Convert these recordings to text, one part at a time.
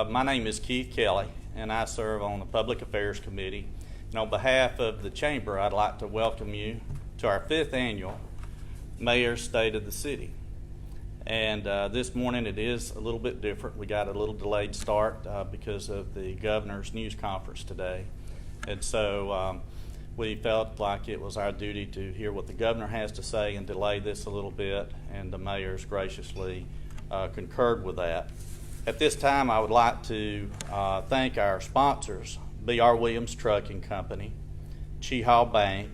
My name is Keith Kelly, and I serve on the Public Affairs Committee. And on behalf of the Chamber, I'd like to welcome you to our 5th annual Mayor's State of the City. And this morning it is a little bit different. We got a little delayed start because of the governor's news conference today. And so we felt like it was our duty to hear what the governor has to say and delay this a little bit, and the mayor's graciously concurred with that. At this time, I would like to thank our sponsors, B.R. Williams Trucking Company, Cheehaw Bank,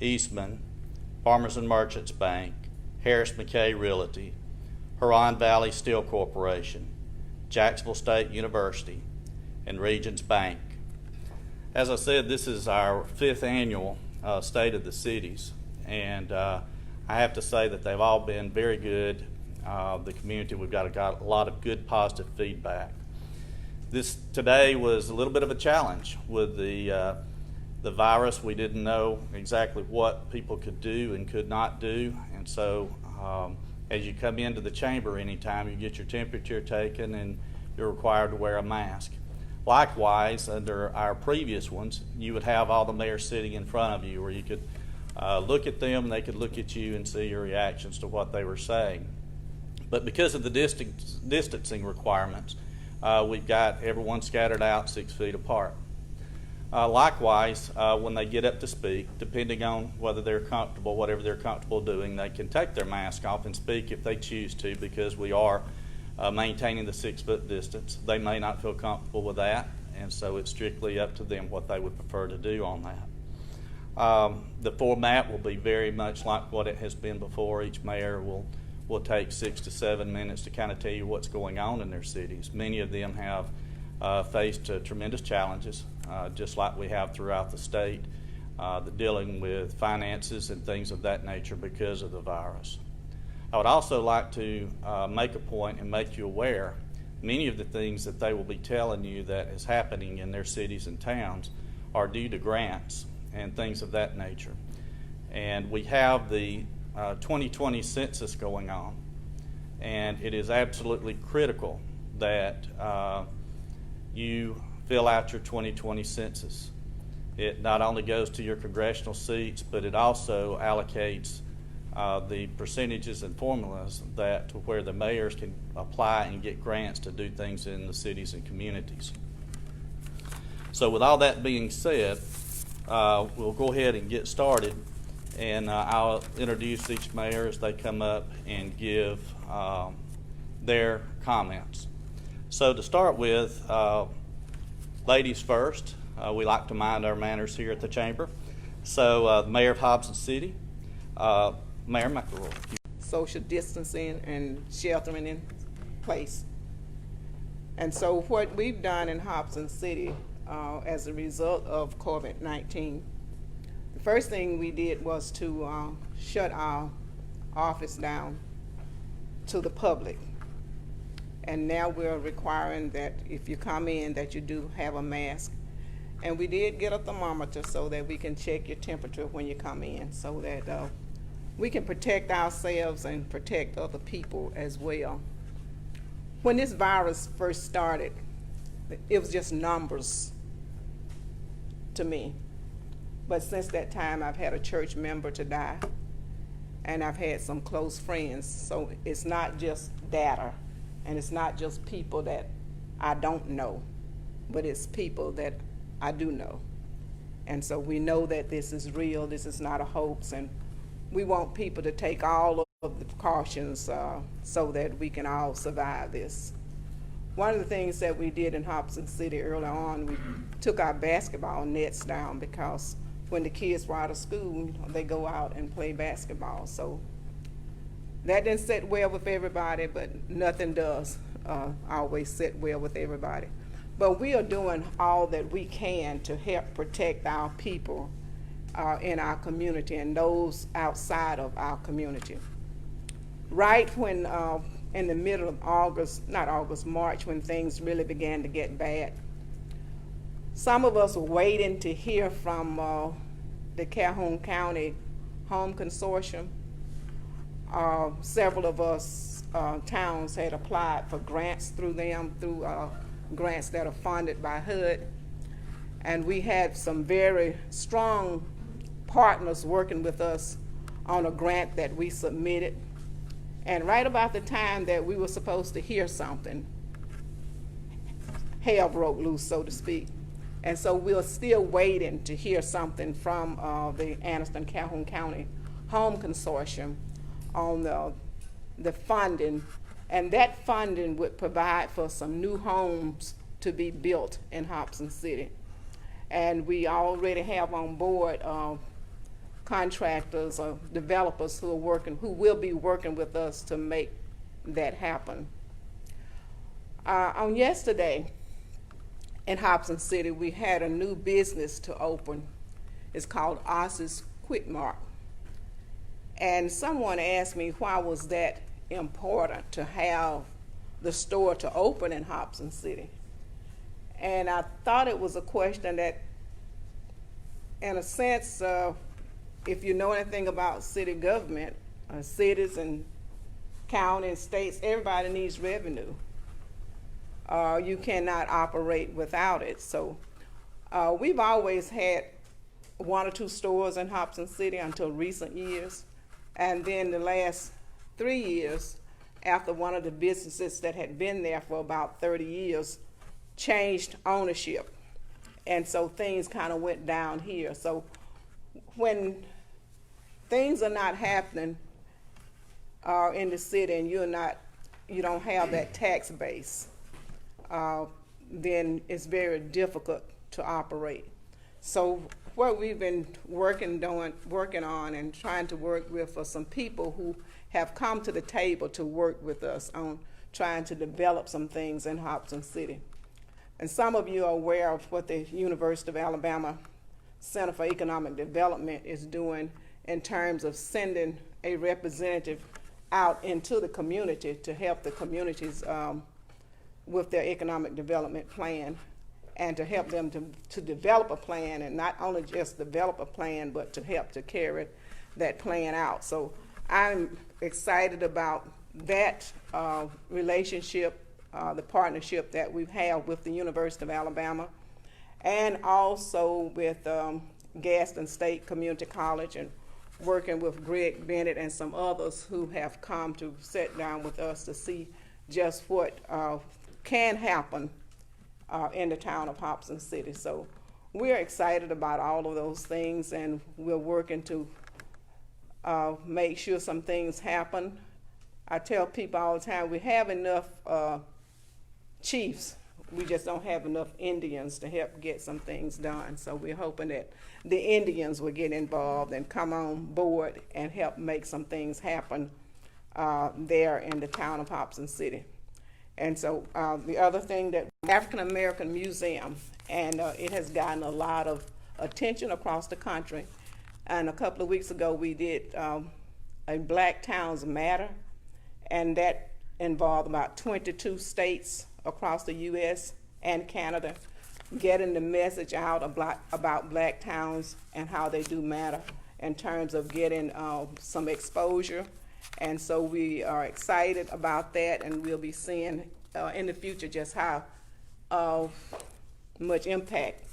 Eastman, Farmers and Merchants Bank, Harris McKay Realty, Huron Valley Steel Corporation, Jacksonville State University, and Regions Bank. As I said, this is our 5th annual State of the Cities, and I have to say that they've all been very good. The community, we've got a lot of good positive feedback. This today was a little bit of a challenge with the virus. We didn't know exactly what people could do and could not do, and so as you come into the chamber anytime, you get your temperature taken and you're required to wear a mask. Likewise, under our previous ones, you would have all the mayors sitting in front of you where you could look at them and they could look at you and see your reactions to what they were saying. But because of the distancing requirements, we've got everyone scattered out 6 feet apart. Likewise, when they get up to speak, depending on whether they're comfortable, whatever they're comfortable doing, they can take their mask off and speak if they choose to, because we are maintaining the 6-foot distance. They may not feel comfortable with that, and so it's strictly up to them what they would prefer to do on that. The format will be very much like what it has been before. Each mayor will take 6 to 7 minutes to kind of tell you what's going on in their cities. Many of them have faced tremendous challenges, just like we have throughout the state, dealing with finances and things of that nature because of the virus. I would also like to make a point and make you aware many of the things that they will be telling you that is happening in their cities and towns are due to grants and things of that nature. And we have the 2020 census going on, and it is absolutely critical that you fill out your 2020 census. It not only goes to your congressional seats, but it also allocates the percentages and formulas that to where the mayors can apply and get grants to do things in the cities and communities. So with all that being said, we'll go ahead and get started. And I'll introduce each mayor as they come up and give their comments. So to start with, ladies first. We like to mind our manners here at the chamber. So the mayor of Hobson City, Mayor McCrory. Social distancing and sheltering in place. And so what we've done in Hobson City as a result of COVID-19, the first thing we did was to shut our office down to the public. And now we're requiring that if you come in that you do have a mask. And we did get a thermometer so that we can check your temperature when you come in, so that we can protect ourselves and protect other people as well. When this virus first started, it was just numbers to me. But since that time, I've had a church member to die, and I've had some close friends. So it's not just data, and it's not just people that I don't know, but it's people that I do know. And so we know that this is real, this is not a hoax, and we want people to take all of the precautions so that we can all survive this. One of the things that we did in Hobson City early on, we took our basketball nets down, because when the kids were out of school, they go out and play basketball. So that didn't sit well with everybody, but nothing does always sit well with everybody. But we are doing all that we can to help protect our people in our community and those outside of our community. Right when in the middle of March, when things really began to get bad, some of us were waiting to hear from the Calhoun County Home Consortium. Several of us towns had applied for grants through them, through grants that are funded by HUD. And we had some very strong partners working with us on a grant that we submitted. And right about the time that we were supposed to hear something, hell broke loose, so to speak. And so we're still waiting to hear something from the Anniston Calhoun County Home Consortium on the funding. And that funding would provide for some new homes to be built in Hobson City. And we already have on board contractors or developers who will be working with us to make that happen. On yesterday in Hobson City, we had a new business to open. It's called Oss's Quick Mart. And someone asked me why was that important to have the store to open in Hobson City. And I thought it was a question that, in a sense, if you know anything about city government, cities and counties, states, everybody needs revenue. You cannot operate without it. So we've always had 1 or 2 stores in Hobson City until recent years. And then the last 3 years, after one of the businesses that had been there for about 30 years changed ownership. And so things kind of went down here. So when things are not happening in the city and you don't have that tax base, then it's very difficult to operate. So what we've been working on and trying to work with are some people who have come to the table to work with us on trying to develop some things in Hobson City. And some of you are aware of what the University of Alabama Center for Economic Development is doing in terms of sending a representative out into the community to help the communities with their economic development plan, and to help them to develop a plan, and not only just develop a plan, but to help to carry that plan out. So I'm excited about that relationship, the partnership that we have with the University of Alabama, and also with Gaston State Community College, and working with Greg Bennett and some others who have come to sit down with us to see just what can happen in the town of Hobson City. So we're excited about all of those things, and we're working to make sure some things happen. I tell people all the time, we have enough chiefs, we just don't have enough Indians to help get some things done. So we're hoping that the Indians will get involved and come on board and help make some things happen there in the town of Hobson City. And so the other thing, that African American Museum, and it has gotten a lot of attention across the country. And a couple of weeks ago we did a Black Towns Matter, and that involved about 22 states across the U.S. and Canada, getting the message out about black towns and how they do matter in terms of getting some exposure. And so we are excited about that, and we'll be seeing in the future just how much impact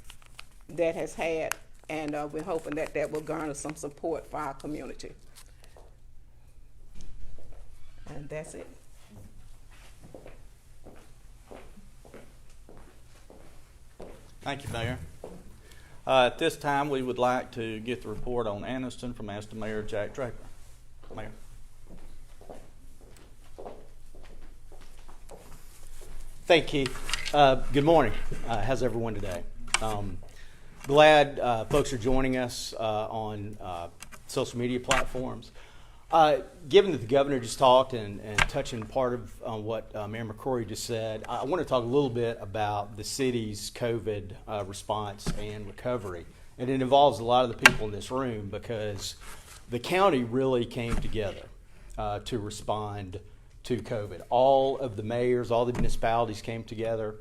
that has had, and we're hoping that that will garner some support for our community. And that's it. Thank you, Mayor. At this time, we would like to get the report on Anniston from Anniston Mayor Jack Draper. Mayor. Thank you. Good morning. How's everyone today? Glad folks are joining us on social media platforms. Given that the governor just talked and touching part of what Mayor McCrory just said, I want to talk a little bit about the city's COVID response and recovery. And it involves a lot of the people in this room, because the county really came together to respond to COVID. All of the mayors, all the municipalities came together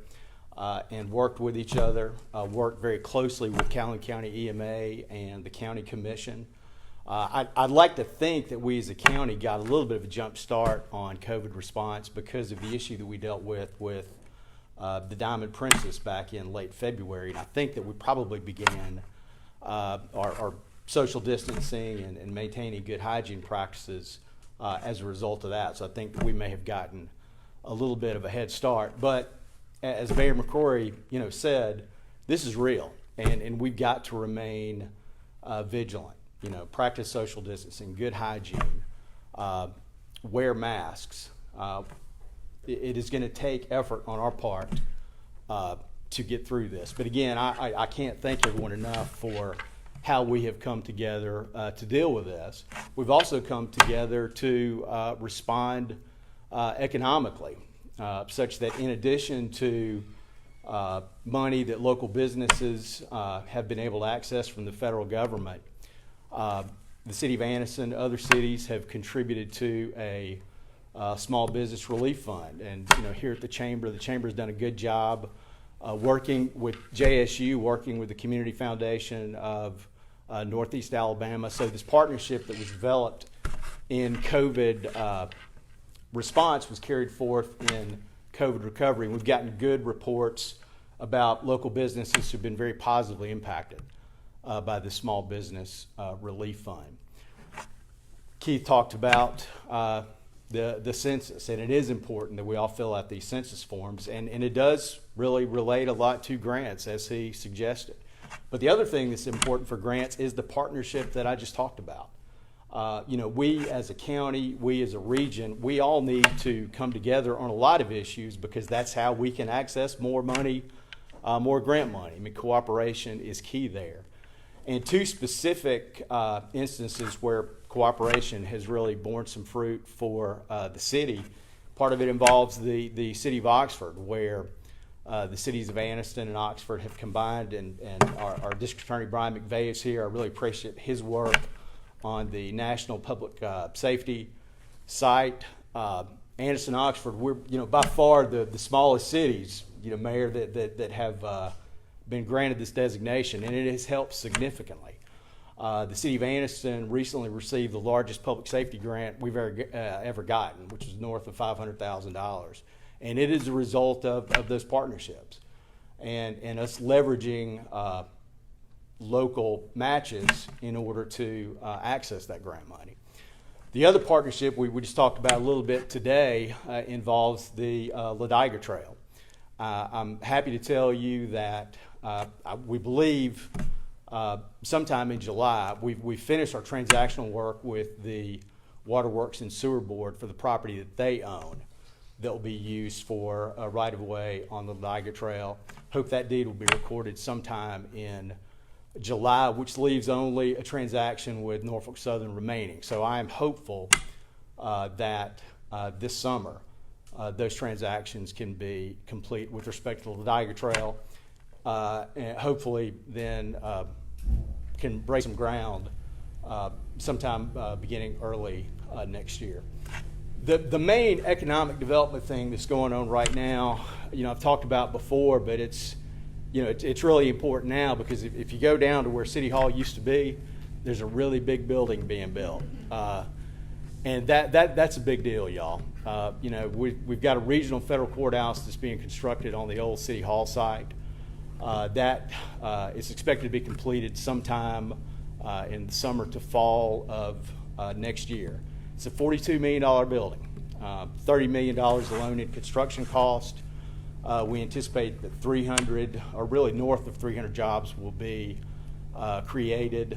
and worked with each other, worked very closely with Calhoun County EMA and the county commission. I'd like to think that we as a county got a little bit of a jump start on COVID response because of the issue that we dealt with the Diamond Princess back in late February, and I think that we probably began our social distancing and maintaining good hygiene practices as a result of that. So I think we may have gotten a little bit of a head start. But as Mayor McCrory, said, this is real, and we've got to remain vigilant. Practice social distancing, good hygiene, wear masks. It is going to take effort on our part to get through this. But again, I can't thank everyone enough for how we have come together to deal with this. We've also come together to respond economically, such that in addition to money that local businesses have been able to access from the federal government, the city of Anniston, other cities have contributed to a small business relief fund. And here at the Chamber's done a good job working with JSU, working with the Community Foundation of Northeast Alabama. So this partnership that was developed in COVID response was carried forth in COVID recovery. We've gotten good reports about local businesses who've been very positively impacted by the Small Business Relief Fund. Keith talked about the census, and it is important that we all fill out these census forms, and it does really relate a lot to grants, as he suggested. But the other thing that's important for grants is the partnership that I just talked about. We as a county, we as a region, we all need to come together on a lot of issues because that's how we can access more money, more grant money. Cooperation is key there. And two specific instances where cooperation has really borne some fruit for the city. Part of it involves the city of Oxford, where the cities of Anniston and Oxford have combined, and our district attorney Brian McVeigh is here. I really appreciate his work on the National Public Safety site. Anniston, Oxford, we're by far the smallest cities, Mayor, that have been granted this designation, and it has helped significantly. The city of Anniston recently received the largest public safety grant we've ever gotten, which is north of $500,000. And it is a result of those partnerships and us leveraging local matches in order to access that grant money. The other partnership we just talked about a little bit today involves the Ladoga Trail. I'm happy to tell you that we believe sometime in July we finished our transactional work with the Waterworks and Sewer Board for the property that they own that will be used for a right-of-way on the Ladoga Trail. Hope that deed will be recorded sometime in July, which leaves only a transaction with Norfolk Southern remaining. So I am hopeful that this summer those transactions can be complete with respect to the Ladoga Trail, and hopefully then can break some ground sometime beginning early next year. The main economic development thing that's going on right now, I've talked about before, but it's really important now because if you go down to where City Hall used to be, there's a really big building being built, and that's a big deal, y'all. We've got a regional federal courthouse that's being constructed on the old City Hall site. That is expected to be completed sometime in the summer to fall of next year. It's a $42 million building, $30 million alone in construction cost. We anticipate that 300, or really north of 300 jobs will be created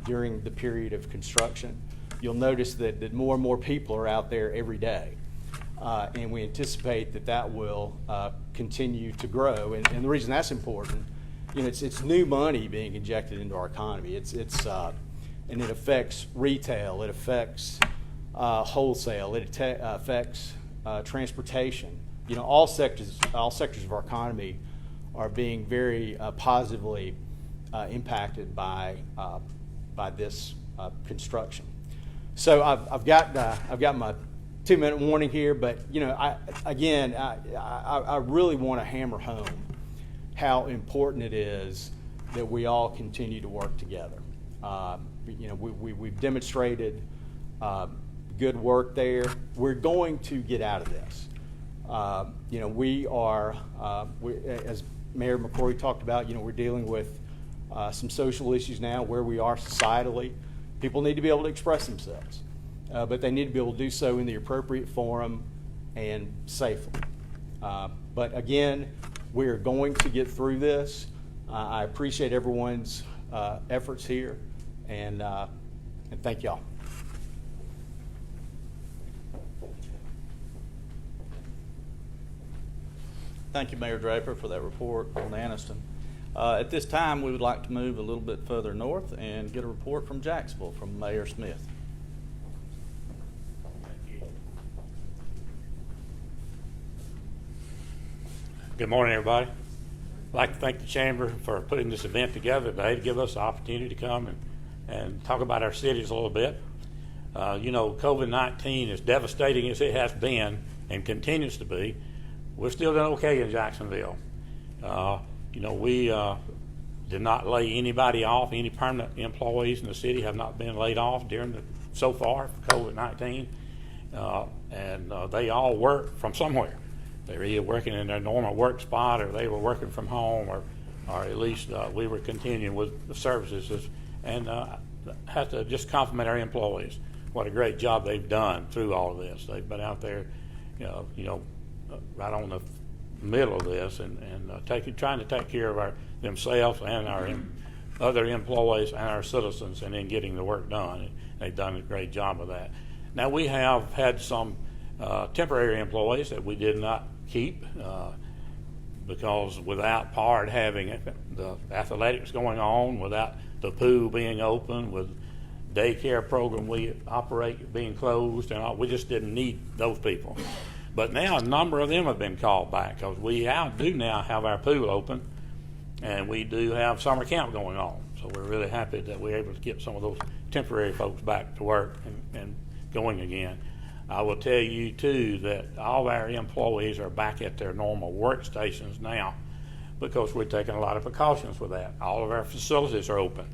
during the period of construction. You'll notice that more and more people are out there every day. And we anticipate that will continue to grow. And the reason that's important, it's new money being injected into our economy. And it affects retail. It affects wholesale. It affects transportation. All sectors of our economy are being very positively impacted by this construction. So I've got my 2-minute warning here, but I really want to hammer home how important it is that we all continue to work together. We've demonstrated good work there. We're going to get out of this. We are, as Mayor McCrory talked about, we're dealing with some social issues now where we are societally. People need to be able to express themselves, but they need to be able to do so in the appropriate forum and safely. But again, we're going to get through this. I appreciate everyone's efforts here, and thank y'all. Thank you, Mayor Draper, for that report on Anniston. At this time, we would like to move a little bit further north and get a report from Jacksonville from Mayor Smith. Good morning, everybody. I'd like to thank the Chamber for putting this event together today to give us the opportunity to come and talk about our cities a little bit. COVID-19, as devastating as it has been and continues to be, we're still doing okay in Jacksonville. We did not lay anybody off. Any permanent employees in the city have not been laid off so far for COVID-19. And they all work from somewhere. They were either working in their normal work spot, or they were working from home, or at least we were continuing with the services. And have to just compliment our employees. What a great job they've done through all of this. They've been out there, right on the middle of this, and trying to take care of themselves and our other employees and our citizens, and then getting the work done. And they've done a great job of that. Now, we have had some temporary employees that we did not keep because without PARD having the athletics going on, without the pool being open, with daycare program we operate being closed, and all, we just didn't need those people. But now a number of them have been called back because we do now have our pool open, and we do have summer camp going on. So we're really happy that we're able to get some of those temporary folks back to work and going again. I will tell you, too, that all of our employees are back at their normal workstations now because we're taking a lot of precautions with that. All of our facilities are open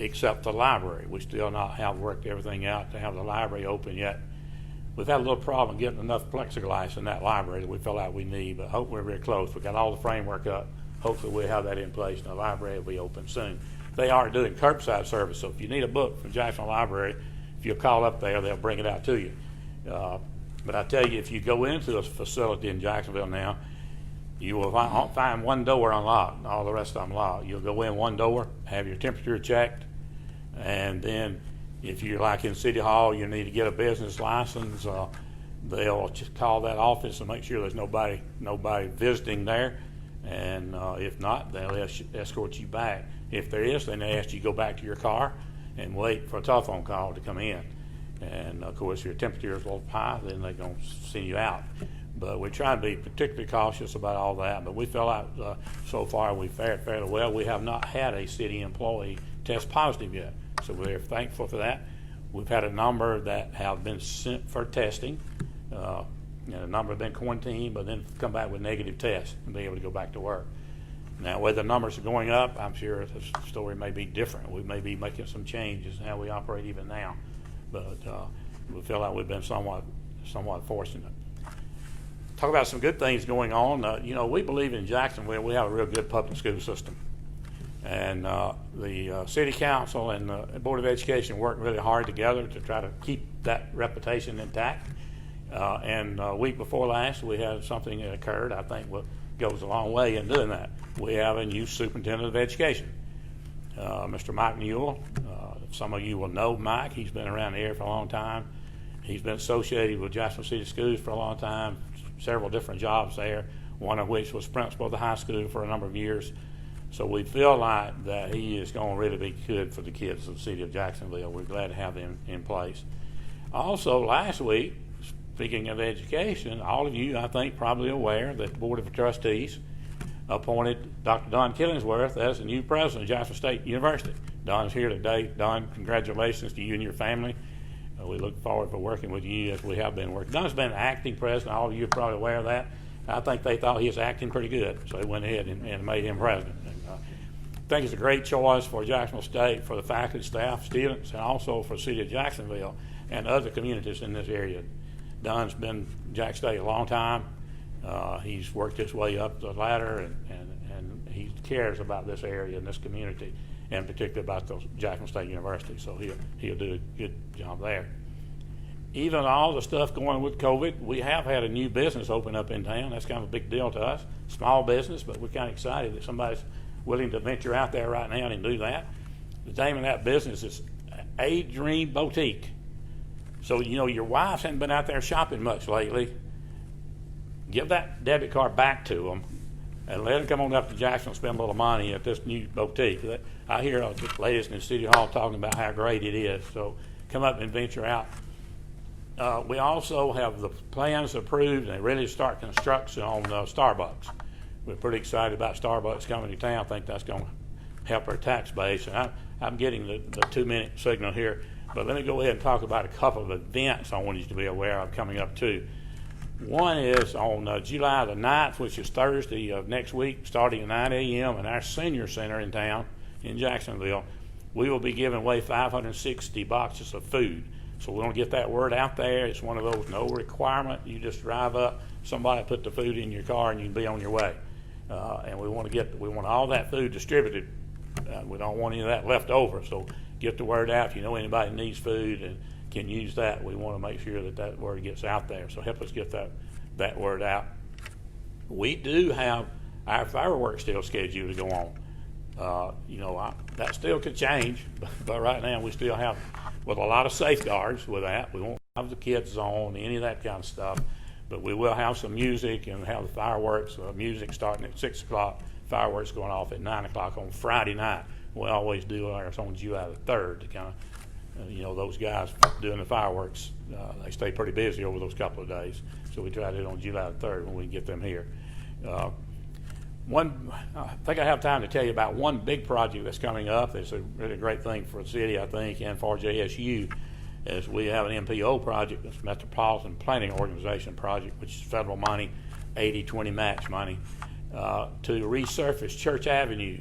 except the library. We still not have worked everything out to have the library open yet. We've had a little problem getting enough plexiglass in that library that we feel like we need, but hope we're very close. We've got all the framework up. Hopefully we'll have that in place, and the library will be open soon. They are doing curbside service, so if you need a book from Jacksonville Library, if you call up there, they'll bring it out to you. But I tell you, if you go into a facility in Jacksonville now, you will find one door unlocked, all the rest of them locked. You'll go in one door, have your temperature checked, and then if you're like in City Hall, you need to get a business license, they'll just call that office and make sure there's nobody visiting there. And if not, they'll escort you back. If there is, then they ask you to go back to your car and wait for a telephone call to come in. And of course, if your temperature is a little high, then they're going to send you out. But we try to be particularly cautious about all that. But we feel like so far we fared fairly well. We have not had a city employee test positive yet, so we're thankful for that. We've had a number that have been sent for testing, and a number have been quarantined, but then come back with negative tests and be able to go back to work. Now, whether the numbers are going up, I'm sure the story may be different. We may be making some changes in how we operate even now, but we feel like we've been somewhat fortunate. Talk about some good things going on. We believe in Jacksonville we have a real good public school system. And the City Council and the Board of Education work really hard together to try to keep that reputation intact. And a week before last, we had something that occurred, I think goes a long way in doing that. We have a new Superintendent of Education, Mr. Mike Newell. Some of you will know Mike. He's been around the area for a long time. He's been associated with Jacksonville City Schools for a long time, several different jobs there, one of which was principal of the high school for a number of years. So we feel like that he is going to really be good for the kids of the city of Jacksonville. We're glad to have him in place. Also, last week, speaking of education, all of you, I think, probably aware that the Board of Trustees appointed Dr. Don Killingsworth as the new president of Jacksonville State University. Don's here today. Don, congratulations to you and your family. We look forward to working with you as we have been working. Don's been acting president. All of you are probably aware of that. I think they thought he was acting pretty good, so they went ahead and made him president. I think it's a great choice for Jacksonville State, for the faculty, staff, students, and also for the city of Jacksonville and other communities in this area. Dunn's been Jack State a long time. He's worked his way up the ladder, and he cares about this area and this community, and particularly about Jacksonville State University. So he'll do a good job there. Even all the stuff going with COVID, we have had a new business open up in town. That's kind of a big deal to us. Small business, but we're kind of excited that somebody's willing to venture out there right now and do that. The name of that business is A Dream Boutique. So, you know, your wives haven't been out there shopping much lately. Give that debit card back to them and let them come on up to Jacksonville and spend a little money at this new boutique. I hear the ladies in the City Hall talking about how great it is. So come up and venture out. We also have the plans approved and ready to start construction on Starbucks. We're pretty excited about Starbucks coming to town. I think that's going to help our tax base. And I'm getting the 2-minute signal here. But let me go ahead and talk about a couple of events I want you to be aware of coming up too. One is on July the 9th, which is Thursday of next week, starting at 9 a.m. in our senior center in town in Jacksonville. We will be giving away 560 boxes of food. So we want to get that word out there. It's one of those no requirement. You just drive up, somebody put the food in your car, and you can be on your way. And we want all that food distributed. We don't want any of that left over. So get the word out. If you know anybody that needs food and can use that, we want to make sure that word gets out there. So help us get that word out. We do have our fireworks still scheduled to go on. That still could change, but right now we still have, with a lot of safeguards with that. We won't have the kids zone, any of that kind of stuff, but we will have some music and have the fireworks, music starting at 6 o'clock, fireworks going off at 9 o'clock on Friday night. We always do ours on July the 3rd to kind of, those guys doing the fireworks, they stay pretty busy over those couple of days. So we try to do it on July the 3rd when we can get them here. I think I have time to tell you about one big project that's coming up. It's a really great thing for the city, I think, and for JSU, as we have an MPO project, that's Metropolitan Planning Organization project, which is federal money, 80-20 match money, to resurface Church Avenue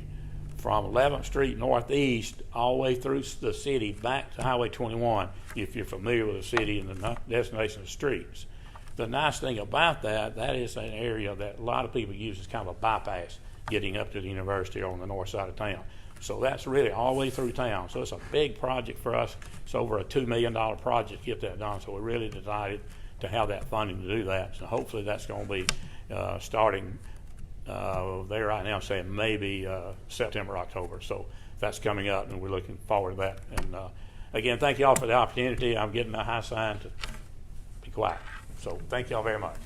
from 11th Street Northeast all the way through the city back to Highway 21, if you're familiar with the city and the destination of the streets. The nice thing about that is an area that a lot of people use as kind of a bypass getting up to the university on the north side of town. So that's really all the way through town. So it's a big project for us. It's over a $2 million project to get that done. So we're really delighted to have that funding to do that. So hopefully that's going to be starting there right now, saying maybe September, October. So that's coming up, and we're looking forward to that. And again, thank you all for the opportunity. I'm getting a high sign to be quiet. So thank you all very much.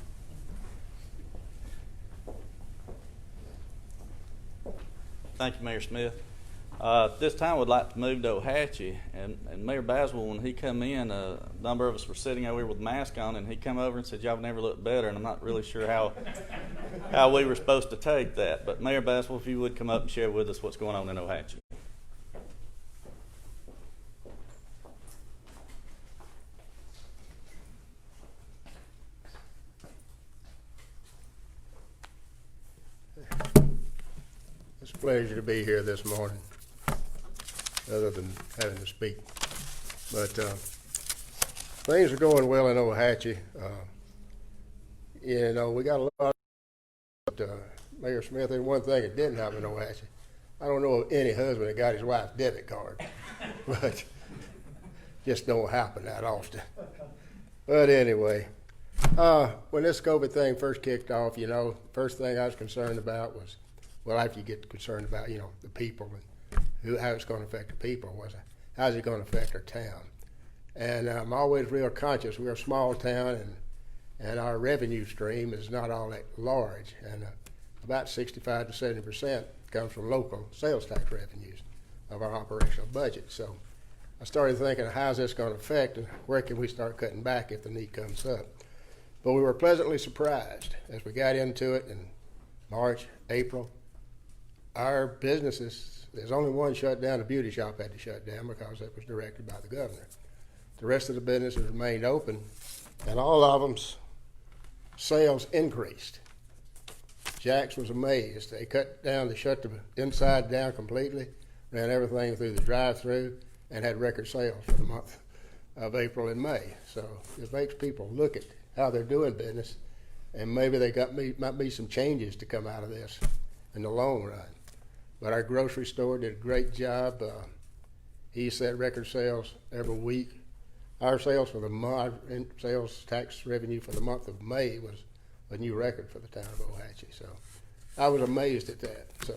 Thank you, Mayor Smith. This time we'd like to move to Ohatchee, and Mayor Baswell, when he come in, a number of us were sitting over here with masks on, and he come over and said, "Y'all never looked better," and I'm not really sure how we were supposed to take that. But Mayor Baswell, if you would come up and share with us what's going on in Ohatchee. It's a pleasure to be here this morning, other than having to speak. But things are going well in Ohatchee. We got a lot of Mayor Smith, there's one thing that didn't happen in Ohatchee. I don't know of any husband that got his wife's debit card, but just don't happen that often. But anyway, when this COVID thing first kicked off, first thing I was concerned about was, well, after you get concerned about, the people and how it's going to affect the people, how's it going to affect our town? And I'm always real conscious. We're a small town, and our revenue stream is not all that large, and about 65 to 70% comes from local sales tax revenues of our operational budget. So I started thinking, how's this going to affect, and where can we start cutting back if the need comes up? But we were pleasantly surprised as we got into it in March, April. Our businesses, there's only one shut down. The beauty shop had to shut down because that was directed by the governor. The rest of the businesses remained open, and all of them's sales increased. Jack's was amazed. They shut the inside down completely, ran everything through the drive-through, and had record sales for the month of April and May. So it makes people look at how they're doing business, and maybe might be some changes to come out of this in the long run. But our grocery store did a great job. He set record sales every week. Our sales for the month, sales tax revenue for the month of May was a new record for the town of Ohatchee. So I was amazed at that. So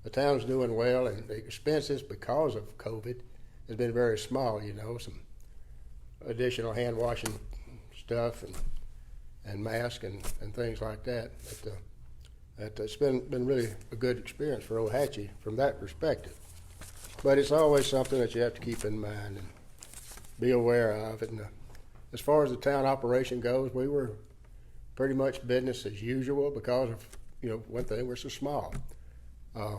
the town's doing well, and the expenses because of COVID has been very small. You know, some additional hand washing stuff and masks and things like that. But it's been really a good experience for Ohatchee from that perspective. But it's always something that you have to keep in mind and be aware of. And as far as the town operation goes, we were pretty much business as usual because of, you know, one thing, we're so small.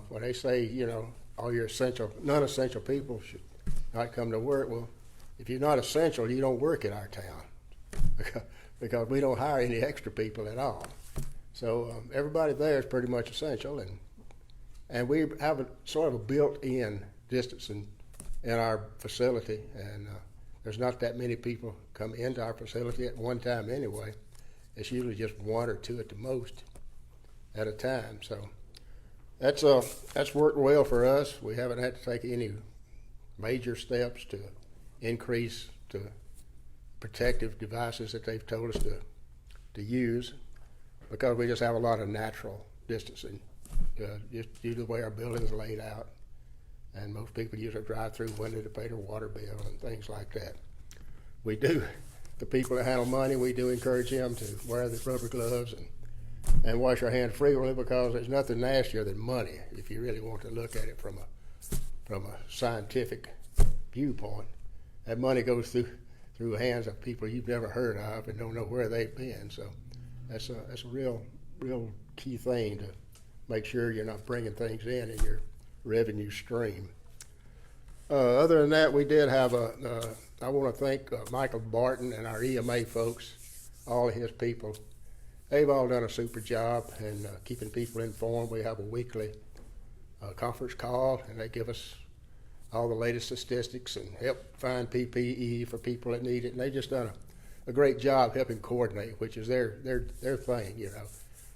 When they say, you know, all your non-essential people should not come to work, well, if you're not essential, you don't work in our town because we don't hire any extra people at all. So everybody there is pretty much essential, and we have a sort of a built-in distancing in our facility, and there's not that many people come into our facility at one time anyway. It's usually just one or two at the most at a time. So that's worked well for us. We haven't had to take any major steps to increase the protective devices that they've told us to use, because we just have a lot of natural distancing just due to the way our building is laid out. And most people use a drive-through window to pay their water bill and things like that. We do, the people that handle money, we do encourage them to wear the rubber gloves and wash our hands frequently, because there's nothing nastier than money if you really want to look at it from a scientific viewpoint. That money goes through hands of people you've never heard of and don't know where they've been. So that's a real key thing to make sure you're not bringing things in your revenue stream. Other than that, we did have I want to thank Michael Barton and our EMA folks, all of his people. They've all done a super job in keeping people informed. We have a weekly conference call, and they give us all the latest statistics and help find PPE for people that need it. And they've just done a great job helping coordinate, which is their thing, you know.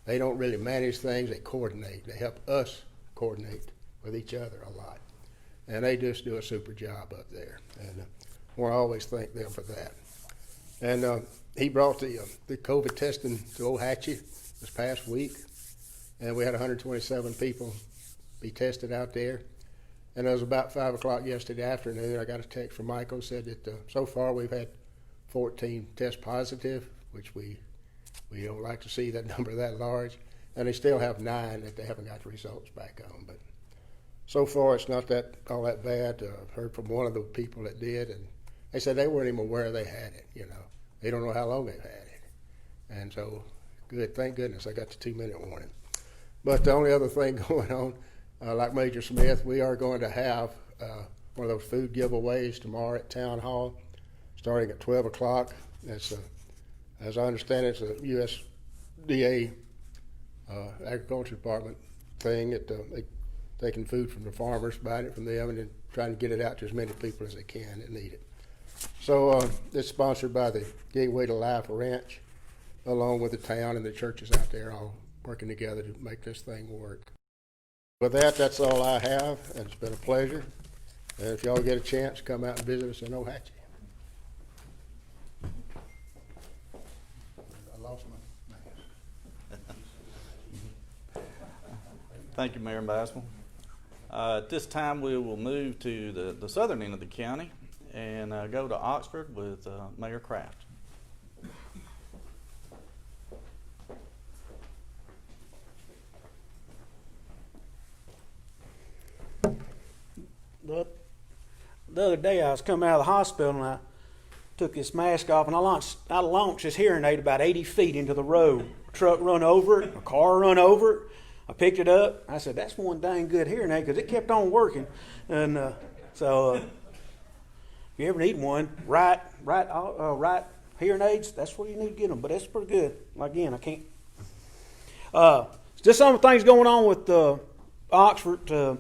They don't really manage things, they coordinate. They help us coordinate with each other a lot. And they just do a super job up there. And we'll always thank them for that. And he brought the COVID testing to Ohatchee this past week. And we had 127 people be tested out there. And it was about 5 o'clock yesterday afternoon. I got a text from Michael, said that so far we've had 14 test positive, which we don't like to see that number that large. And they still have 9 that they haven't got the results back on. But so far, it's not all that bad. I've heard from one of the people that did, and they said they weren't even aware they had it, you know. They don't know how long they've had it. And so, good, thank goodness I got the 2-minute warning. But the only other thing going on, like Major Smith, we are going to have one of those food giveaways tomorrow at Town Hall, starting at 12 o'clock. It's as I understand it, it's a USDA Agriculture Department thing. Taking food from the farmers, buying it from them, and then trying to get it out to as many people as they can that need it. So it's sponsored by the Gateway to Life Ranch, along with the town and the churches out there, all working together to make this thing work. With that, that's all I have, and it's been a pleasure. And if y'all get a chance, come out and visit us in Ohatchee. I lost my mask. Thank you, Mayor Baswell. At this time, we will move to the southern end of the county and go to Oxford with Mayor Kraft. The other day I was coming out of the hospital and I took this mask off and I launched this hearing aid about 80 feet into the road. A truck run over it, a car run over it. I picked it up. I said, that's one dang good hearing aid, because it kept on working. And so if you ever need one, right hearing aids, that's where you need to get them. But that's pretty good. Again, I can't. Just some things going on with Oxford.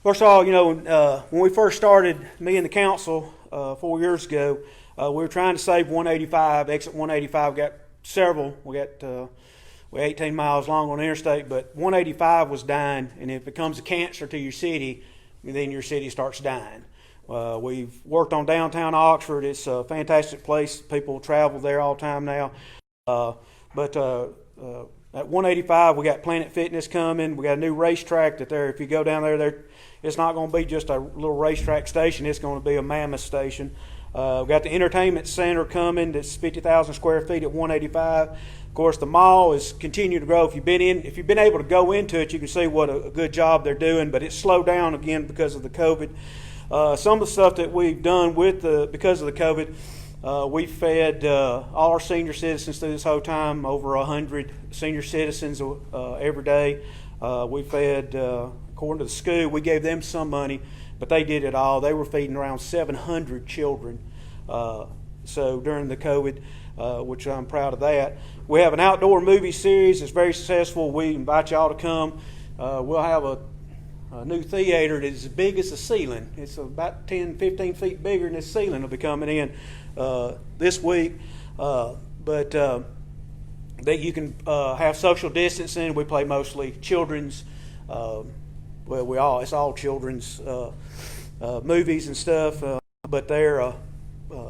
First of all, when we first started, me and the council 4 years ago, We were trying to save 185, exit 185. We got several. We're 18 miles long on the interstate, but 185 was dying, and if it becomes a cancer to your city, then your city starts dying. We've worked on downtown Oxford. It's a fantastic place. People travel there all the time now. But at 185, we got Planet Fitness coming. We got a new racetrack that there. If you go down there, it's not going to be just a little racetrack station. It's going to be a mammoth station. We got the entertainment center coming. That's 50,000 square feet at 185. Of course, the mall is continuing to grow. If you've been able to go into it, you can see what a good job they're doing. But it's slowed down again because of the COVID. Some of the stuff that we've done because of the COVID, we fed all our senior citizens through this whole time, over 100 senior citizens every day. We fed, according to the school, we gave them some money, but they did it all. They were feeding around 700 children. So during the COVID, which I'm proud of that. We have an outdoor movie series that's very successful. We invite y'all to come. We'll have a new theater that is as big as the ceiling. It's about 10, 15 feet bigger than this ceiling will be coming in this week. But that you can have social distancing. We play mostly children's, it's all children's movies and stuff, but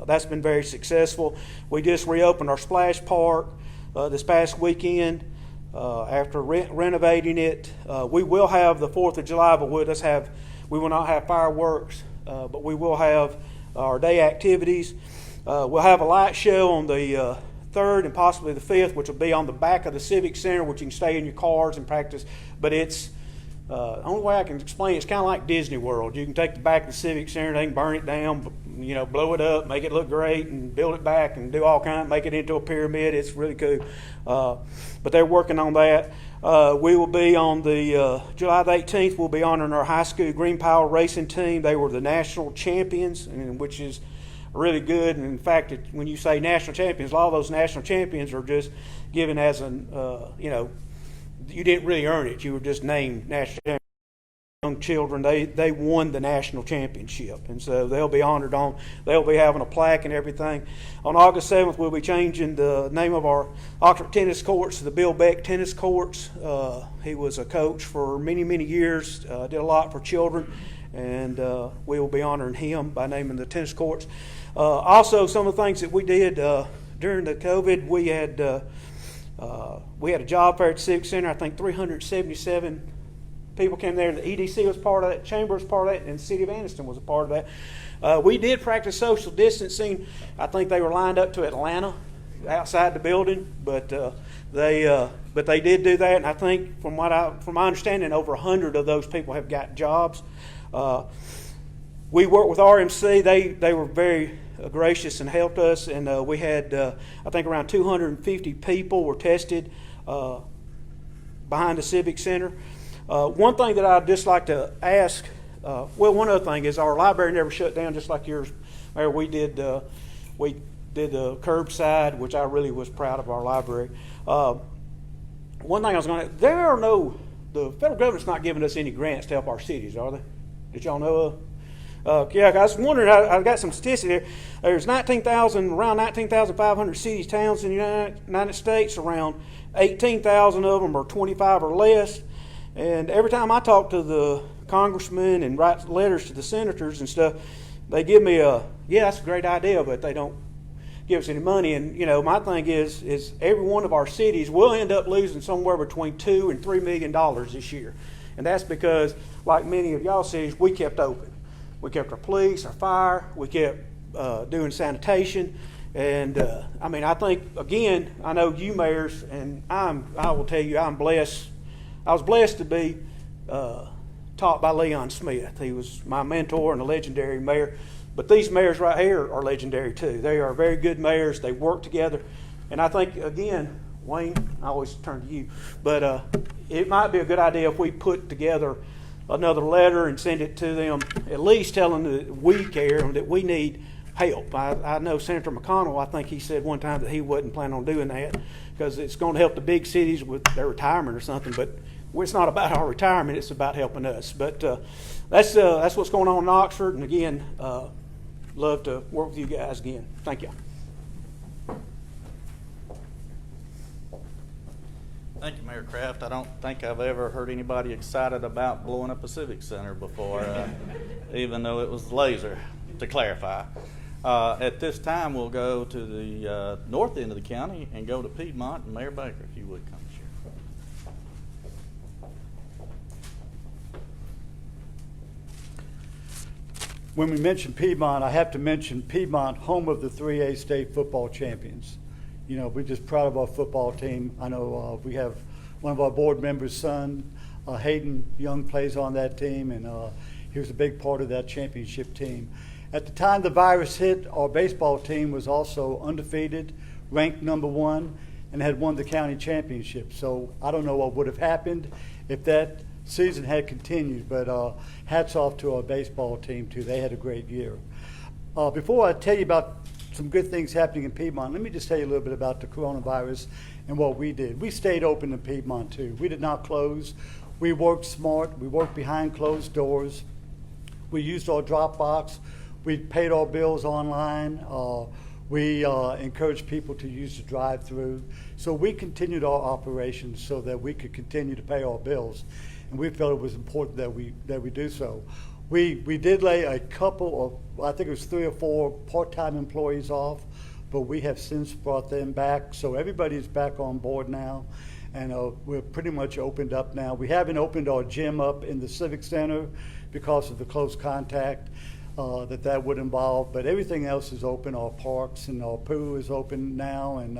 that's been very successful. We just reopened our splash park this past weekend. After renovating it, we will have the 4th of July, but we will not have fireworks, but we will have our day activities. We'll have a light show on the 3rd and possibly the 5th, which will be on the back of the Civic Center, which you can stay in your cars and practice. But it's the only way I can explain it's kind of like Disney World. You can take the back of the Civic Center, they can burn it down, blow it up, make it look great, and build it back and do all kinds, make it into a pyramid. It's really cool. But they're working on that. We will be on the July the 18th. We'll be honoring our high school Green Power racing team. They were the national champions, which is really good. And in fact, when you say national champions, a lot of those national champions are just given as you didn't really earn it. You were just named national champion. Young children, they won the national championship, and so they'll be honored they'll be having a plaque and everything. On August 7th, we'll be changing the name of our Oxford tennis courts to the Bill Beck Tennis Courts. He was a coach for many, many years, did a lot for children, and we will be honoring him by naming the tennis courts. Also, some of the things that we did during the COVID, we had a job fair at the Civic Center. I think 377 people came there. The EDC was part of that, Chamber was part of that, and the City of Anniston was a part of that. We did practice social distancing. I think they were lined up to Atlanta outside the building, but they did do that. And I think, from my understanding, over 100 of those people have got jobs. We worked with RMC. They were very gracious and helped us, and we had I think around 250 people were tested behind the Civic Center. One thing that I'd just like to ask, one other thing is our library never shut down, just like yours. We did the curbside, which I really was proud of our library. One thing I was going to, the federal government's not giving us any grants to help our cities, are they? Did y'all know of? I was wondering, I got some statistics here. There's around 19,500 cities, towns in the United States. Around 18,000 of them are 25 or less. And every time I talk to the congressmen and write letters to the senators and stuff, they give me that's a great idea, but they don't give us any money. And, my thing is every one of our cities will end up losing somewhere between $2 and $3 million this year. And that's because, like many of y'all cities, we kept open. We kept our police, our fire, we kept doing sanitation. And, I think, again, I know you mayors, and I will tell you, I'm blessed. I was blessed to be taught by Leon Smith. He was my mentor and a legendary mayor. But these mayors right here are legendary too. They are very good mayors. They work together. And I think, again, Wayne, I always turn to you, but it might be a good idea if we put together another letter and send it to them, at least telling them that we care and that we need help. I know Senator McConnell, I think he said one time that he wasn't planning on doing that because it's going to help the big cities with their retirement or something, but it's not about our retirement, it's about helping us. But that's what's going on in Oxford, and again, love to work with you guys again. Thank you. Thank you, Mayor Kraft. I don't think I've ever heard anybody excited about blowing up a civic center before, even though it was laser, to clarify. At this time, we'll go to the north end of the county and go to Piedmont. And Mayor Baker, if you would come share. When we mention Piedmont, I have to mention Piedmont, home of the 3A state football champions. You know, we're just proud of our football team. I know we have one of our board members' son, Hayden Young, plays on that team, and he was a big part of that championship team. At the time the virus hit, our baseball team was also undefeated, ranked #1, and had won the county championship. So I don't know what would have happened if that season had continued, but hats off to our baseball team too. They had a great year. Before I tell you about some good things happening in Piedmont, let me just tell you a little bit about the coronavirus and what we did. We stayed open in Piedmont too. We did not close. We worked smart. We worked behind closed doors. We used our Dropbox. We paid our bills online. We encouraged people to use the drive-through. So we continued our operations so that we could continue to pay our bills. And we felt it was important that we do so. We did lay a couple of, I think it was 3 or 4 part-time employees off, but we have since brought them back. So everybody's back on board now, and we're pretty much opened up now. We haven't opened our gym up in the Civic Center because of the close contact that would involve, but everything else is open. Our parks and our pool is open now, and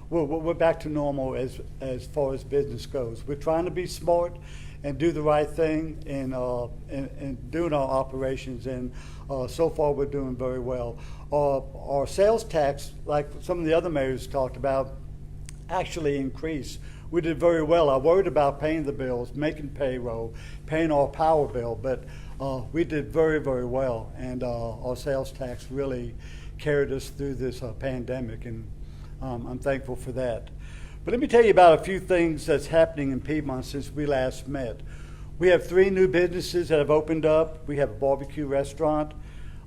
we're back to normal as far as business goes. We're trying to be smart and do the right thing in doing our operations, and so far we're doing very well. Our sales tax, like some of the other mayors talked about, actually increased. We did very well. I worried about paying the bills, making payroll, paying our power bill, but we did very, very well, and our sales tax really carried us through this pandemic, and I'm thankful for that. But let me tell you about a few things that's happening in Piedmont since we last met. We have 3 new businesses that have opened up. We have a barbecue restaurant.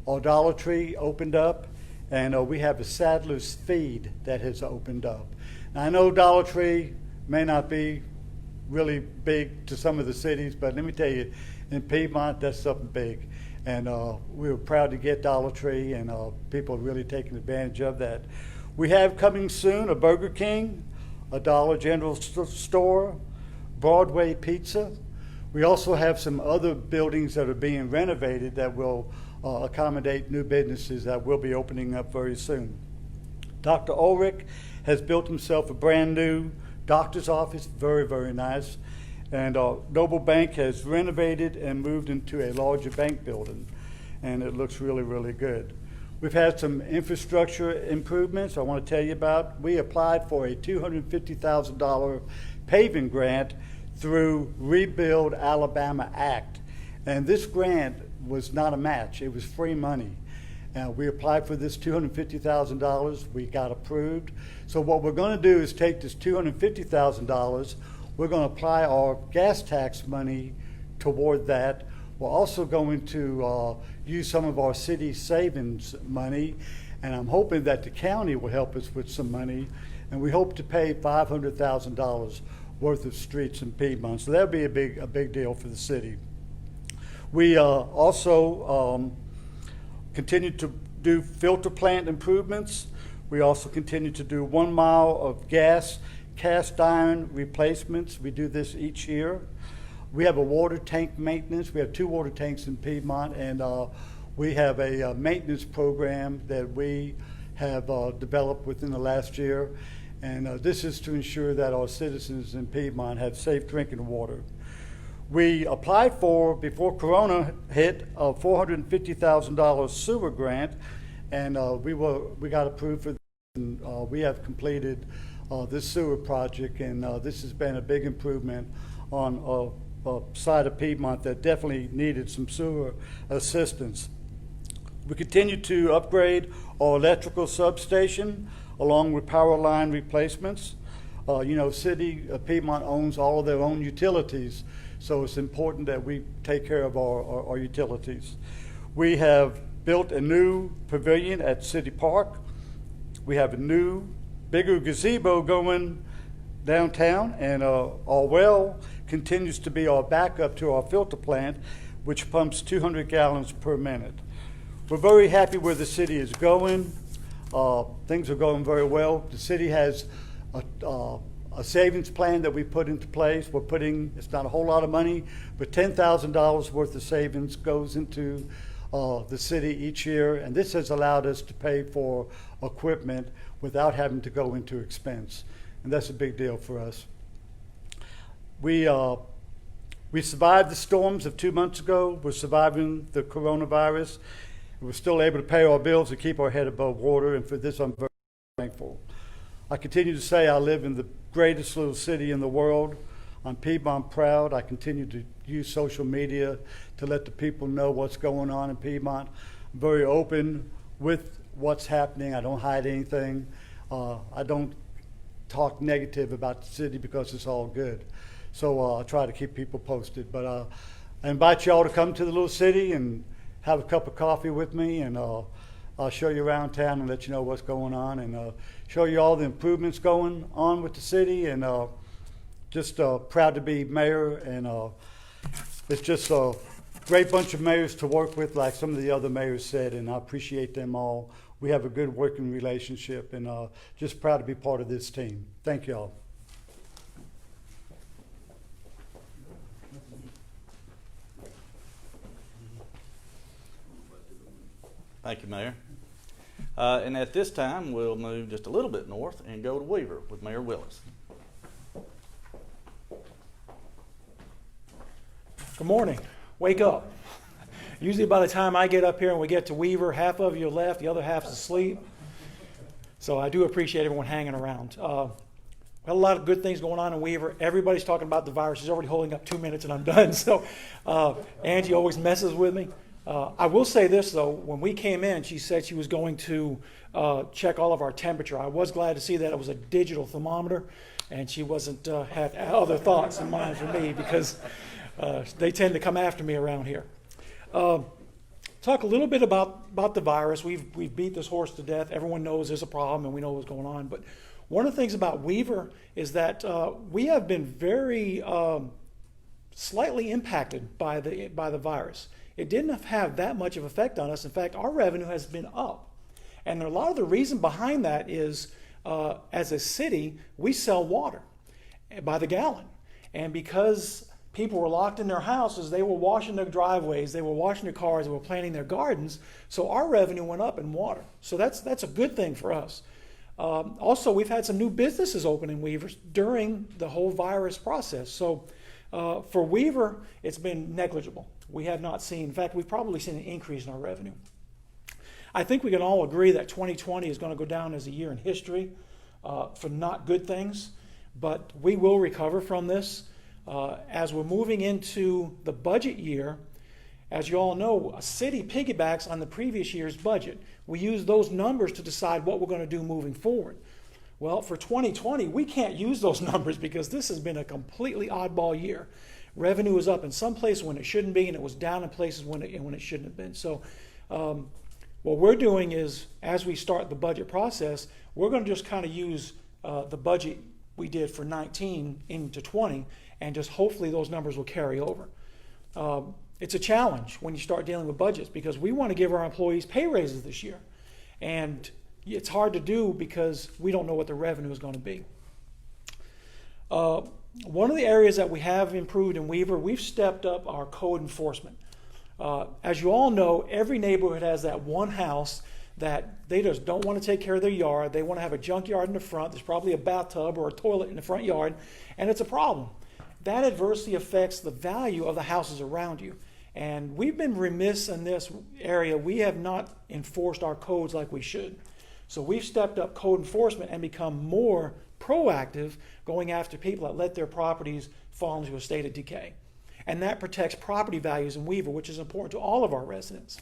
Our Dollar Tree opened up, and we have a Sadler's Feed that has opened up. Now, I know Dollar Tree may not be really big to some of the cities, but let me tell you, in Piedmont, that's something big. And we were proud to get Dollar Tree, and people are really taking advantage of that. We have coming soon a Burger King, a Dollar General store, Broadway Pizza. We also have some other buildings that are being renovated that will accommodate new businesses that will be opening up very soon. Dr. Ulrich has built himself a brand new doctor's office, very, very nice. And Noble Bank has renovated and moved into a larger bank building, and it looks really, really good. We've had some infrastructure improvements I want to tell you about. We applied for a $250,000 paving grant through Rebuild Alabama Act. And this grant was not a match, it was free money. We applied for this $250,000, we got approved. So what we're going to do is take this $250,000, we're going to apply our gas tax money toward that. We're also going to use some of our city savings money, and I'm hoping that the county will help us with some money, and we hope to pay $500,000 worth of streets in Piedmont. So that'll be a big deal for the city. We also continue to do filter plant improvements. We also continue to do 1 mile of cast iron replacements. We do this each year. We have a water tank maintenance. We have 2 water tanks in Piedmont, and we have a maintenance program that we have developed within the last year. And this is to ensure that our citizens in Piedmont have safe drinking water. We applied for, before Corona hit, a $450,000 sewer grant, and we got approved for this. And, we have completed this sewer project, and this has been a big improvement on a side of Piedmont that definitely needed some sewer assistance. We continue to upgrade our electrical substation along with power line replacements. City of Piedmont owns all of their own utilities, so it's important that we take care of our utilities. We have built a new pavilion at City Park. We have a new, bigger gazebo going downtown, and our well continues to be our backup to our filter plant, which pumps 200 gallons per minute. We're very happy where the city is going. Things are going very well. The city has a savings plan that we put into place. It's not a whole lot of money, but $10,000 worth of savings goes into the city each year, and this has allowed us to pay for equipment without having to go into expense, and that's a big deal for us. We survived the storms of 2 months ago. We're surviving the coronavirus. We're still able to pay our bills and keep our head above water, and for this I'm very thankful. I continue to say I live in the greatest little city in the world. I'm Piedmont proud. I continue to use social media to let the people know what's going on in Piedmont. I'm very open with what's happening. I don't hide anything. I don't talk negative about the city because it's all good. So I try to keep people posted. But I invite y'all to come to the little city and have a cup of coffee with me, and I'll show you around town and let you know what's going on, and show you all the improvements going on with the city, and just proud to be mayor, and it's just a great bunch of mayors to work with, like some of the other mayors said, and I appreciate them all. We have a good working relationship, and just proud to be part of this team. Thank you all. Thank you, Mayor. And at this time, we'll move just a little bit north and go to Weaver with Mayor Willis. Good morning. Wake up. Usually by the time I get up here and we get to Weaver, half of you are left, the other half is asleep. So I do appreciate everyone hanging around. We had a lot of good things going on in Weaver. Everybody's talking about the virus. She's already holding up 2 minutes and I'm done. So Angie always messes with me. I will say this, though. When we came in, she said she was going to check all of our temperature. I was glad to see that it was a digital thermometer, and she wasn't had other thoughts in mind for me, because they tend to come after me around here. Talk a little bit about the virus. We've beat this horse to death. Everyone knows there's a problem, and we know what's going on. But one of the things about Weaver is that we have been very slightly impacted by the virus. It didn't have that much of an effect on us. In fact, our revenue has been up. And a lot of the reason behind that is, as a city, we sell water by the gallon. And because people were locked in their houses, they were washing their driveways, they were washing their cars, they were planting their gardens. So our revenue went up in water. So that's a good thing for us. Also, we've had some new businesses open in Weaver during the whole virus process. So for Weaver, it's been negligible. We have not seen, in fact, we've probably seen an increase in our revenue. I think we can all agree that 2020 is going to go down as a year in history for not good things, but we will recover from this. As we're moving into the budget year, as you all know, a city piggybacks on the previous year's budget. We use those numbers to decide what we're going to do moving forward. Well, for 2020, we can't use those numbers because this has been a completely oddball year. Revenue is up in some places when it shouldn't be, and it was down in places when it shouldn't have been. So what we're doing is, as we start the budget process, we're going to just kind of use the budget we did for 19 into 20, and just hopefully those numbers will carry over. It's a challenge when you start dealing with budgets because we want to give our employees pay raises this year. And it's hard to do because we don't know what the revenue is going to be. One of the areas that we have improved in Weaver, we've stepped up our code enforcement. As you all know, every neighborhood has that one house that they just don't want to take care of their yard. They want to have a junkyard in the front. There's probably a bathtub or a toilet in the front yard, and it's a problem. That adversely affects the value of the houses around you. And we've been remiss in this area. We have not enforced our codes like we should. So we've stepped up code enforcement and become more proactive, going after people that let their properties fall into a state of decay. And that protects property values in Weaver, which is important to all of our residents.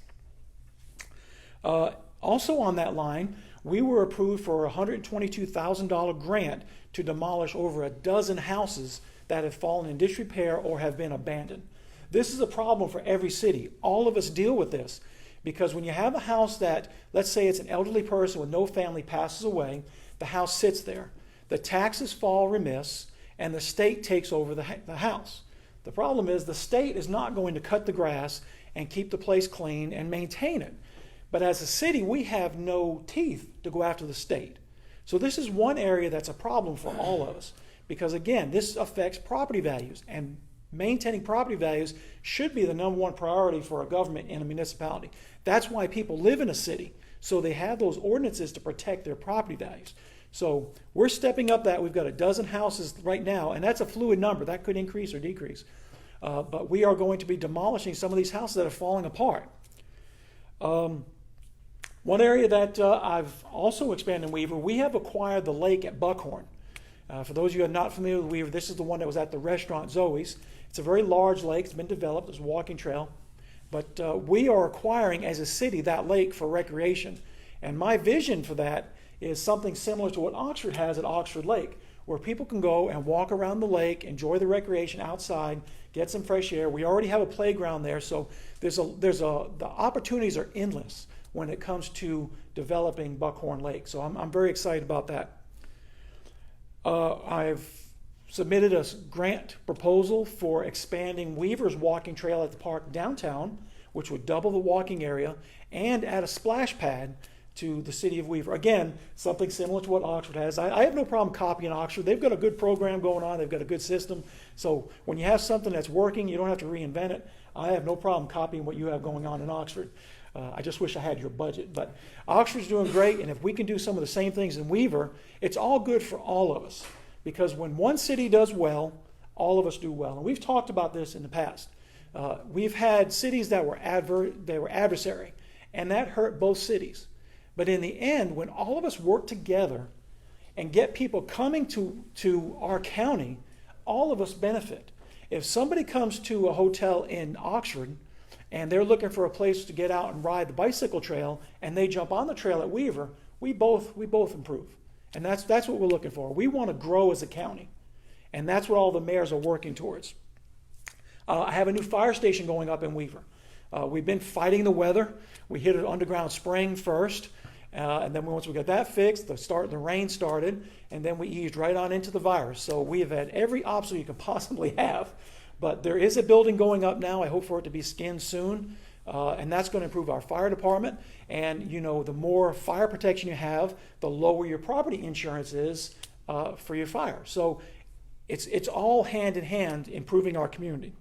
Also on that line, we were approved for a $122,000 grant to demolish over a dozen houses that have fallen in disrepair or have been abandoned. This is a problem for every city. All of us deal with this. Because when you have a house that, let's say it's an elderly person with no family passes away, the house sits there. The taxes fall remiss, and the state takes over the house. The problem is the state is not going to cut the grass and keep the place clean and maintain it. But as a city, we have no teeth to go after the state. So this is one area that's a problem for all of us. Because again, this affects property values, and maintaining property values should be the number one priority for a government in a municipality. That's why people live in a city, so they have those ordinances to protect their property values. So we're stepping up that. We've got a dozen houses right now, and that's a fluid number. That could increase or decrease. But we are going to be demolishing some of these houses that are falling apart. One area that I've also expanded in Weaver, we have acquired the lake at Buckhorn. For those of you who are not familiar with Weaver, this is the one that was at the restaurant Zoe's. It's a very large lake. It's been developed. It's a walking trail. But we are acquiring as a city that lake for recreation. And my vision for that is something similar to what Oxford has at Oxford Lake, where people can go and walk around the lake, enjoy the recreation outside, get some fresh air. We already have a playground there, so the opportunities are endless when it comes to developing Buckhorn Lake. So I'm very excited about that. I've submitted a grant proposal for expanding Weaver's walking trail at the park downtown, which would double the walking area, and add a splash pad to the city of Weaver. Again, something similar to what Oxford has. I have no problem copying Oxford. They've got a good program going on. They've got a good system. So when you have something that's working, you don't have to reinvent it. I have no problem copying what you have going on in Oxford. I just wish I had your budget. But Oxford's doing great, and if we can do some of the same things in Weaver, it's all good for all of us. Because when one city does well, all of us do well. And we've talked about this in the past. We've had cities that were adversary, and that hurt both cities. But in the end, when all of us work together and get people coming to our county, all of us benefit. If somebody comes to a hotel in Oxford and they're looking for a place to get out and ride the bicycle trail, and they jump on the trail at Weaver, we both improve. And that's what we're looking for. We want to grow as a county. And that's what all the mayors are working towards. I have a new fire station going up in Weaver. We've been fighting the weather. We hit an underground spring first. And then once we got that fixed, the rain started, and then we eased right on into the virus. So we have had every obstacle you could possibly have. But there is a building going up now. I hope for it to be skinned soon. And that's going to improve our fire department. And, you know, the more fire protection you have, the lower your property insurance is for your fire. So it's all hand in hand improving our community.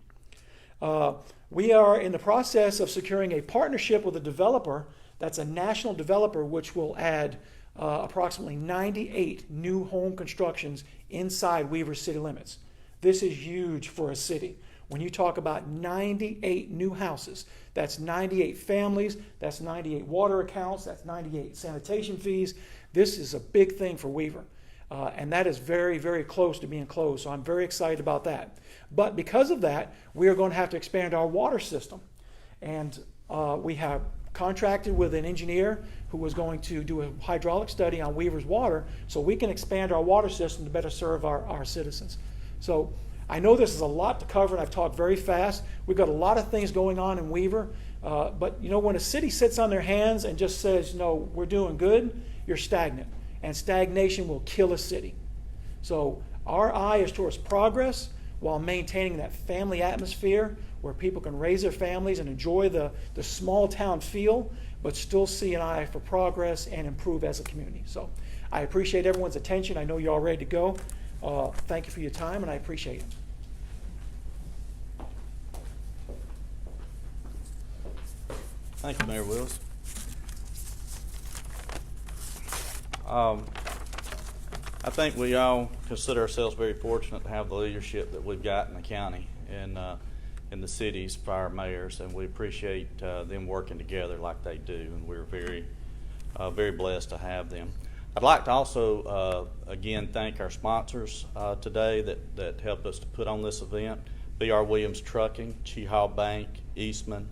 We are in the process of securing a partnership with a developer that's a national developer, which will add approximately 98 new home constructions inside Weaver city limits. This is huge for a city. When you talk about 98 new houses, that's 98 families, that's 98 water accounts, that's 98 sanitation fees. This is a big thing for Weaver. And that is very, very close to being closed. So I'm very excited about that. But because of that, we are going to have to expand our water system. And we have contracted with an engineer who was going to do a hydraulic study on Weaver's water so we can expand our water system to better serve our citizens. So I know this is a lot to cover, and I've talked very fast. We've got a lot of things going on in Weaver. But, you know, when a city sits on their hands and just says, no, we're doing good, you're stagnant. And stagnation will kill a city. So our eye is towards progress while maintaining that family atmosphere where people can raise their families and enjoy the small town feel, but still see an eye for progress and improve as a community. So I appreciate everyone's attention. I know you're all ready to go. Thank you for your time, and I appreciate it. Thank you, Mayor Willis. I think we all consider ourselves very fortunate to have the leadership that we've got in the county and in the cities for our mayors, and we appreciate them working together like they do, and we're very, very blessed to have them. I'd like to also, again, thank our sponsors today that helped us to put on this event. B.R. Williams Trucking, Chehaw Bank, Eastman,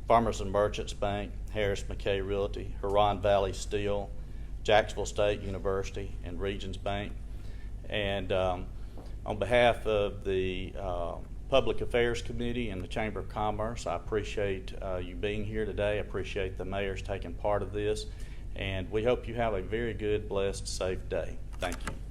Farmers and Merchants Bank, Harris McKay Realty, Huron Valley Steel, Jacksonville State University, and Regions Bank. And on behalf of the Public Affairs Committee and the Chamber of Commerce. I appreciate you being here today. I appreciate the mayors taking part of this, and we hope you have a very good, blessed, safe day. Thank you.